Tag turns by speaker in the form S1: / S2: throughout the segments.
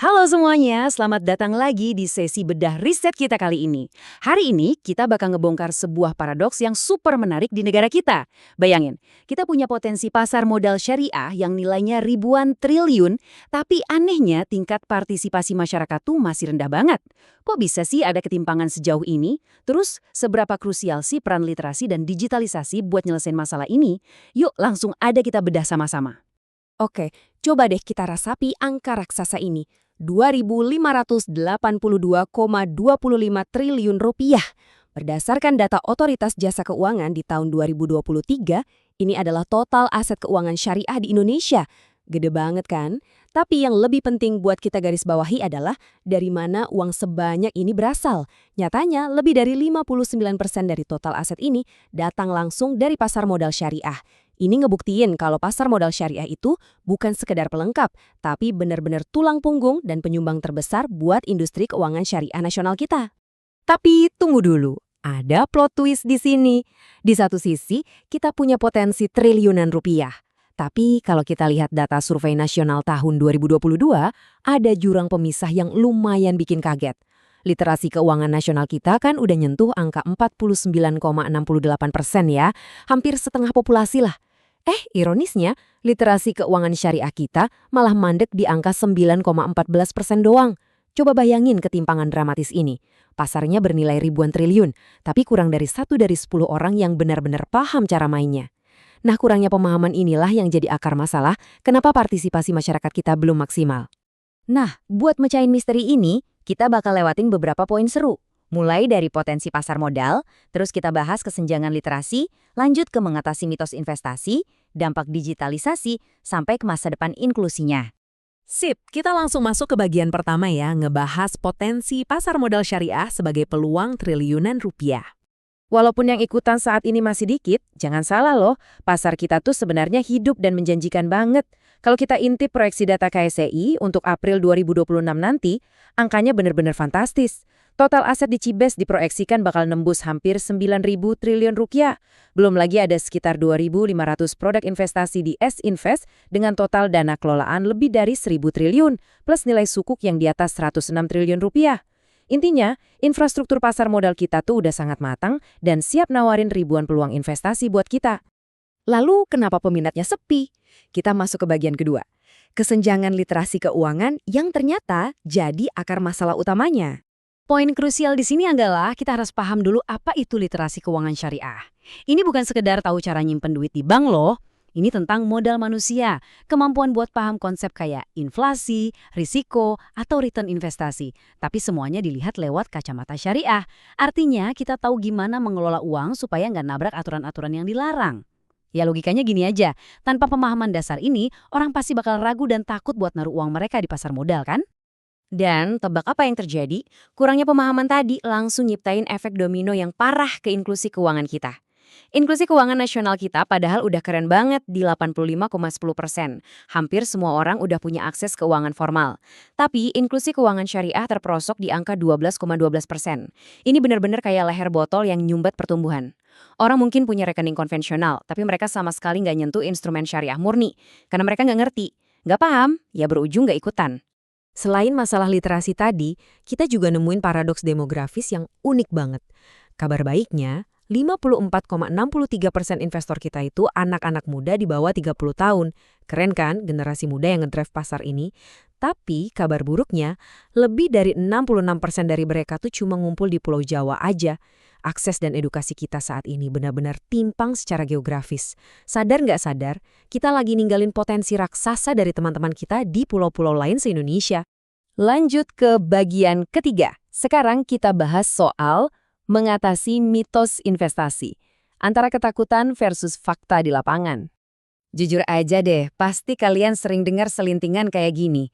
S1: Halo semuanya, selamat datang lagi di sesi bedah riset kita kali ini. Hari ini kita bakal ngebongkar sebuah paradoks yang super menarik di negara kita. Bayangin, kita punya potensi pasar modal syariah yang nilainya ribuan triliun, tapi anehnya tingkat partisipasi masyarakat tuh masih rendah banget. Kok bisa sih ada ketimpangan sejauh ini? Terus, seberapa krusial sih peran literasi dan digitalisasi buat nyelesain masalah ini? Yuk langsung ada kita bedah sama-sama.
S2: Oke, coba deh kita rasapi angka raksasa ini. 2.582,25 triliun rupiah. Berdasarkan data Otoritas Jasa Keuangan di tahun 2023, ini adalah total aset keuangan syariah di Indonesia. Gede banget kan? Tapi yang lebih penting buat kita garis bawahi adalah dari mana uang sebanyak ini berasal. Nyatanya, lebih dari 59% dari total aset ini datang langsung dari pasar modal syariah. Ini ngebuktiin kalau pasar modal syariah itu bukan sekedar pelengkap, tapi benar-benar tulang punggung dan penyumbang terbesar buat industri keuangan syariah nasional kita.
S1: Tapi tunggu dulu, ada plot twist di sini. Di satu sisi, kita punya potensi triliunan rupiah. Tapi kalau kita lihat data survei nasional tahun 2022, ada jurang pemisah yang lumayan bikin kaget. Literasi keuangan nasional kita kan udah nyentuh angka 49,68% ya, hampir setengah populasi lah. Ironisnya, literasi keuangan syariah kita malah mandek di angka 9,14% doang. Coba bayangin ketimpangan dramatis ini. Pasarnya bernilai ribuan triliun, tapi kurang dari 1 dari 10 orang yang benar-benar paham cara mainnya. Nah, kurangnya pemahaman inilah yang jadi akar masalah kenapa partisipasi masyarakat kita belum maksimal. Nah, buat mecahin misteri ini, kita bakal lewatin beberapa poin seru. Mulai dari potensi pasar modal, terus kita bahas kesenjangan literasi, lanjut ke mengatasi mitos investasi, dampak digitalisasi, sampai ke masa depan inklusinya.
S2: Sip, kita langsung masuk ke bagian pertama ya, ngebahas potensi pasar modal syariah sebagai peluang triliunan rupiah.
S1: Walaupun yang ikutan saat ini masih dikit, jangan salah loh, pasar kita tuh sebenarnya hidup dan menjanjikan banget. Kalau kita intip proyeksi data KSEI untuk April 2026 nanti, angkanya benar-benar fantastis. Total aset di Cibes diproyeksikan bakal nembus hampir 9.000 triliun rupiah. Belum lagi ada sekitar 2.500 produk investasi di S-Invest dengan total dana kelolaan lebih dari 1.000 triliun, plus nilai sukuk yang di atas 106 triliun rupiah. Intinya, infrastruktur pasar modal kita tuh udah sangat matang dan siap nawarin ribuan peluang investasi buat kita. Lalu kenapa peminatnya sepi? Kita masuk ke bagian kedua. Kesenjangan literasi keuangan yang ternyata jadi akar masalah utamanya. Poin krusial di sini adalah kita harus paham dulu apa itu literasi keuangan syariah. Ini bukan sekedar tahu cara nyimpen duit di bank loh. Ini tentang modal manusia, kemampuan buat paham konsep kayak inflasi, risiko, atau return investasi. Tapi semuanya dilihat lewat kacamata syariah. Artinya kita tahu gimana mengelola uang supaya nggak nabrak aturan-aturan yang dilarang. Ya logikanya gini aja, tanpa pemahaman dasar ini, orang pasti bakal ragu dan takut buat naruh uang mereka di pasar modal kan? Dan tebak apa yang terjadi? Kurangnya pemahaman tadi langsung nyiptain efek domino yang parah ke inklusi keuangan kita. Inklusi keuangan nasional kita padahal udah keren banget di 85,10%. Hampir semua orang udah punya akses keuangan formal. Tapi inklusi keuangan syariah terperosok di angka 12,12%. Ini benar-benar kayak leher botol yang nyumbat pertumbuhan. Orang mungkin punya rekening konvensional, tapi mereka sama sekali nggak nyentuh instrumen syariah murni. Karena mereka nggak ngerti, nggak paham, ya berujung nggak ikutan. Selain masalah literasi tadi, kita juga nemuin paradoks demografis yang unik banget. Kabar baiknya, 54,63% investor kita itu anak-anak muda di bawah 30 tahun. Keren kan generasi muda yang ngedrive pasar ini? Tapi kabar buruknya, lebih dari 66% dari mereka tuh cuma ngumpul di Pulau Jawa aja. Akses dan edukasi kita saat ini benar-benar timpang secara geografis. Sadar nggak sadar, kita lagi ninggalin potensi raksasa dari teman-teman kita di pulau-pulau lain se-Indonesia. Lanjut ke bagian ketiga. Sekarang kita bahas soal mengatasi mitos investasi. Antara ketakutan versus fakta di lapangan. Jujur aja deh, pasti kalian sering dengar selintingan kayak gini.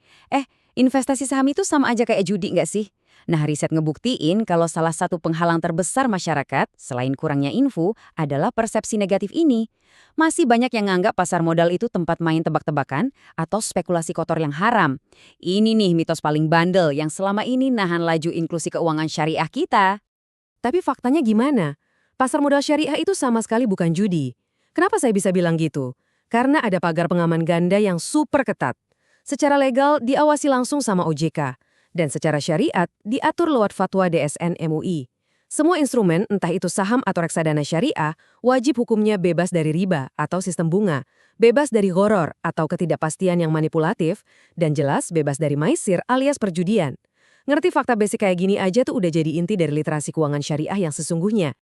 S1: Investasi saham itu sama aja kayak judi nggak sih? Nah, riset ngebuktiin kalau salah satu penghalang terbesar masyarakat, selain kurangnya info, adalah persepsi negatif ini. Masih banyak yang nganggap pasar modal itu tempat main tebak-tebakan atau spekulasi kotor yang haram. Ini nih mitos paling bandel yang selama ini nahan laju inklusi keuangan syariah kita. Tapi faktanya gimana? Pasar modal syariah itu sama sekali bukan judi. Kenapa saya bisa bilang gitu? Karena ada pagar pengaman ganda yang super ketat. Secara legal diawasi langsung sama OJK, dan secara syariat diatur lewat fatwa DSN MUI. Semua instrumen, entah itu saham atau reksadana syariah, wajib hukumnya bebas dari riba atau sistem bunga, bebas dari gharar atau ketidakpastian yang manipulatif, dan jelas bebas dari maisir alias perjudian. Ngerti fakta basic kayak gini aja tuh udah jadi inti dari literasi keuangan syariah yang sesungguhnya.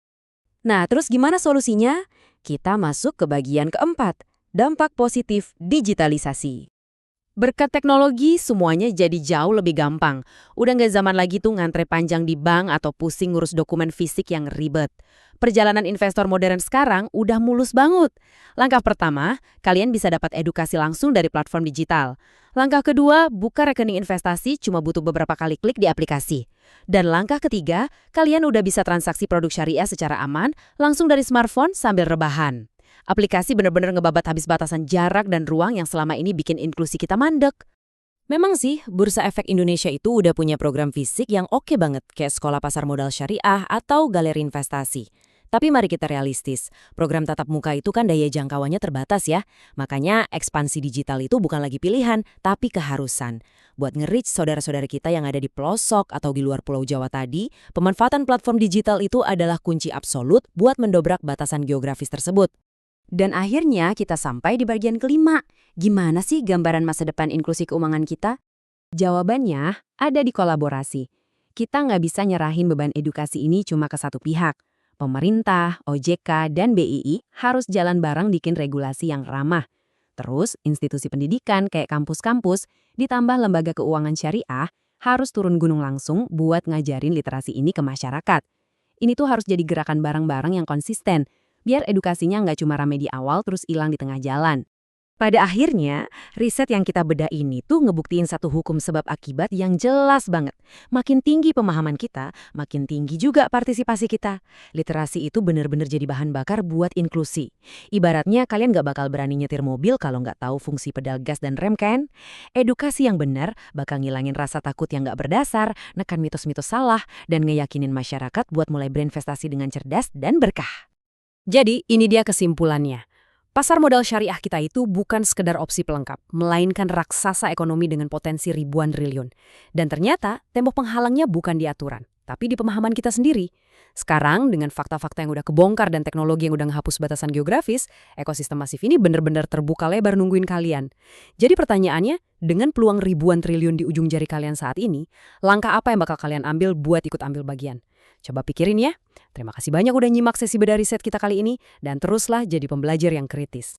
S2: Nah, terus gimana solusinya? Kita masuk ke bagian keempat, dampak positif digitalisasi.
S1: Berkat teknologi, semuanya jadi jauh lebih gampang. Udah nggak zaman lagi tuh ngantre panjang di bank atau pusing ngurus dokumen fisik yang ribet. Perjalanan investor modern sekarang udah mulus banget. Langkah pertama, kalian bisa dapat edukasi langsung dari platform digital. Langkah kedua, buka rekening investasi cuma butuh beberapa kali klik di aplikasi. Dan langkah ketiga, kalian udah bisa transaksi produk syariah secara aman, langsung dari smartphone sambil rebahan. Aplikasi benar-benar ngebabat habis batasan jarak dan ruang yang selama ini bikin inklusi kita mandek.
S2: Memang sih, Bursa Efek Indonesia itu udah punya program fisik yang oke banget, kayak Sekolah Pasar Modal Syariah atau Galeri Investasi. Tapi mari kita realistis, program tatap muka itu kan daya jangkauannya terbatas ya. Makanya ekspansi digital itu bukan lagi pilihan, tapi keharusan. Buat nge-reach saudara-saudara kita yang ada di pelosok atau di luar Pulau Jawa tadi, pemanfaatan platform digital itu adalah kunci absolut buat mendobrak batasan geografis tersebut. Dan akhirnya kita sampai di bagian kelima. Gimana sih gambaran masa depan inklusi keuangan kita? Jawabannya ada di kolaborasi. Kita nggak bisa nyerahin beban edukasi ini cuma ke satu pihak. Pemerintah, OJK, dan BII harus jalan bareng bikin regulasi yang ramah. Terus, institusi pendidikan kayak kampus-kampus, ditambah lembaga keuangan syariah, harus turun gunung langsung buat ngajarin literasi ini ke masyarakat. Ini tuh harus jadi gerakan bareng-bareng yang konsisten, biar edukasinya nggak cuma rame di awal terus hilang di tengah jalan. Pada akhirnya, riset yang kita bedah ini tuh ngebuktiin satu hukum sebab akibat yang jelas banget. Makin tinggi pemahaman kita, makin tinggi juga partisipasi kita. Literasi itu bener-bener jadi bahan bakar buat inklusi. Ibaratnya kalian nggak bakal berani nyetir mobil kalau nggak tahu fungsi pedal gas dan rem kan? Edukasi yang benar bakal ngilangin rasa takut yang nggak berdasar, nekan mitos-mitos salah, dan ngeyakinin masyarakat buat mulai berinvestasi dengan cerdas dan berkah. Jadi, ini dia kesimpulannya. Pasar modal syariah kita itu bukan sekedar opsi pelengkap, melainkan raksasa ekonomi dengan potensi ribuan triliun. Dan ternyata, tembok penghalangnya bukan di aturan, tapi di pemahaman kita sendiri. Sekarang, dengan fakta-fakta yang udah kebongkar dan teknologi yang udah ngehapus batasan geografis, ekosistem masif ini benar-benar terbuka lebar nungguin kalian. Jadi pertanyaannya, dengan peluang ribuan triliun di ujung jari kalian saat ini, langkah apa yang bakal kalian ambil buat ikut ambil bagian? Coba pikirin ya. Terima kasih banyak udah nyimak sesi bedah riset kita kali ini, dan teruslah jadi pembelajar yang kritis.